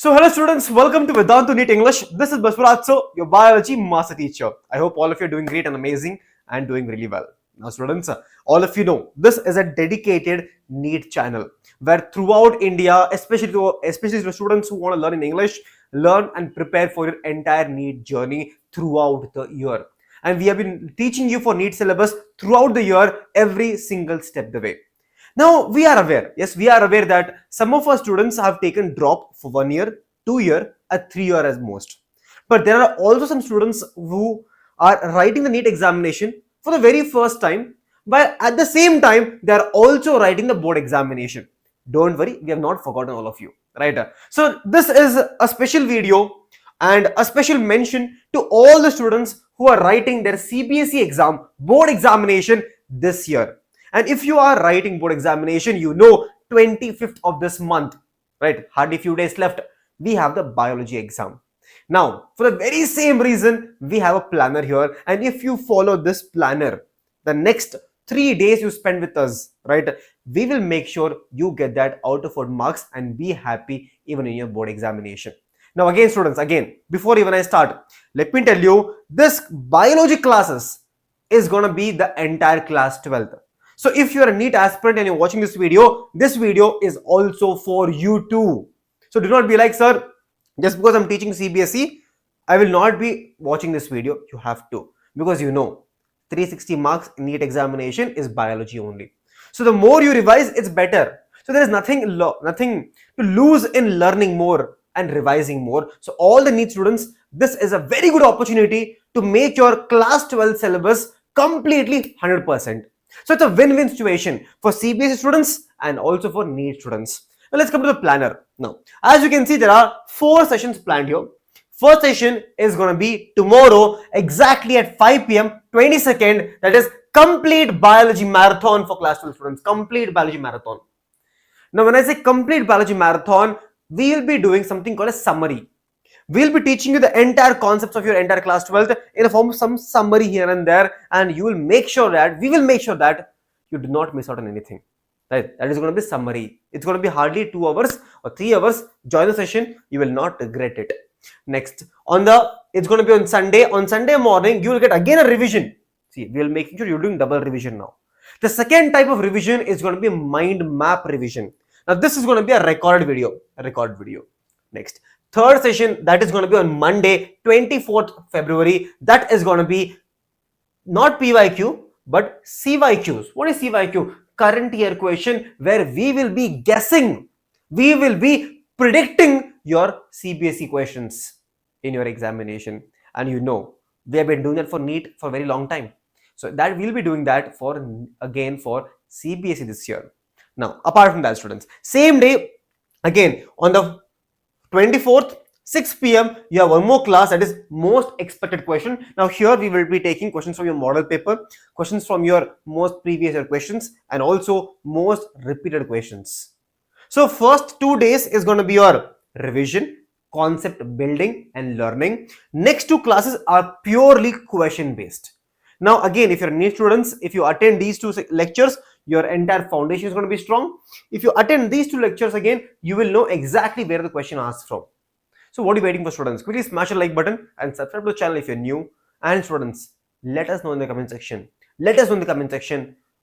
So hello students, welcome to Vedantu NEET English. This is Basavaraj, your biology master teacher. I hope all of you are doing great and amazing and doing really well. Now students, all of you know this is a dedicated NEET channel where throughout India, especially to students who want to learn in English, learn and prepare for your entire NEET journey throughout the year. And we have been teaching you for NEET syllabus throughout the year, every single step of the way. Now, we are aware that some of our students have taken drop for 1 year, 2 year, or 3 year as most. But there are also some students who are writing the NEET examination for the very first time, but at the same time, they are also writing the board examination. Don't worry, we have not forgotten all of you, right? So, this is a special video and a special mention to all the students who are writing their CBSE exam, board examination this year. And if you are writing board examination, you know 25th of this month, right? Hardly few days left, we have the biology exam. Now, for the very same reason, we have a planner here. And if you follow this planner, the next 3 days you spend with us, right? We will make sure you get that out of 4 marks and be happy even in your board examination. Now again students, before even I start, let me tell you, this biology classes is going to be the entire class 12th. So if you are a NEET aspirant and you're watching this video is also for you too. So do not be like, sir, just because I'm teaching CBSE, I will not be watching this video. You have to, because you know 360 marks in NEET examination is biology only. So the more you revise, it's better. So there is nothing to lose in learning more and revising more. So all the NEET students, this is a very good opportunity to make your class 12 syllabus completely 100%. So it's a win-win situation for CBSE students and also for NEET students. Now let's come to the planner. Now, as you can see, there are 4 sessions planned here. First session is going to be tomorrow exactly at 5 p.m. 22nd. That is complete biology marathon for class 12 students. Complete biology marathon. Now, when I say complete biology marathon, we will be doing something called a summary. We'll be teaching you the entire concepts of your entire class 12th in the form of some summary here and there, and we will make sure that you do not miss out on anything. Right? That is going to be summary. It's going to be hardly 2 hours or 3 hours. Join the session. You will not regret it. Next, it's going to be on Sunday. On Sunday morning, you will get again a revision. See, we will make sure you're doing double revision now. The second type of revision is going to be mind map revision. Now, this is going to be a record video. Next. Third session, that is going to be on Monday, 24th February. That is going to be not PYQ, but CYQs. What is CYQ? Current year question, where we will be guessing, we will be predicting your CBSE questions in your examination. And you know, we have been doing that for NEET for a very long time. So that we'll be doing that for CBSE this year. Now, apart from that, students, same day, again, on the 24th, 6 p.m. you have one more class, that is most expected question. Now here we will be taking questions from your model paper, questions from your most previous year questions, and also most repeated questions. So first 2 days is going to be your revision, concept building and learning. Next 2 classes are purely question based. Now again, if you're NEET students, if you attend these 2 lectures, your entire foundation is going to be strong. If you attend these 2 lectures again, you will know exactly where the question asks from. So what are you waiting for, students? Quickly smash the like button and subscribe to the channel if you're new. And students, let us know in the comment section.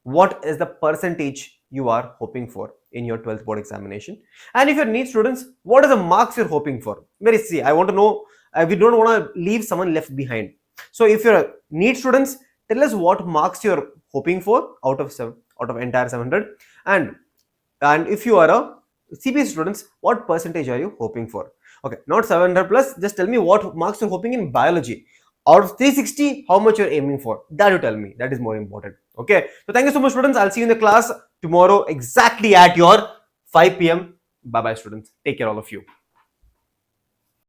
What is the percentage you are hoping for in your 12th board examination. And if you're NEET students, what are the marks you're hoping for? Very easy. I want to know. We don't want to leave someone left behind. So if you're NEET students, tell us what marks you're hoping for out of entire 700, and if you are a CBSE students, what percentage are you hoping for? Okay, not 700 plus, just tell me what marks you're hoping in biology. Out of 360, how much you're aiming for? That you tell me. That is more important. Okay, so thank you so much, students. I'll see you in the class tomorrow exactly at your 5 p.m. Bye bye, students. Take care, all of you.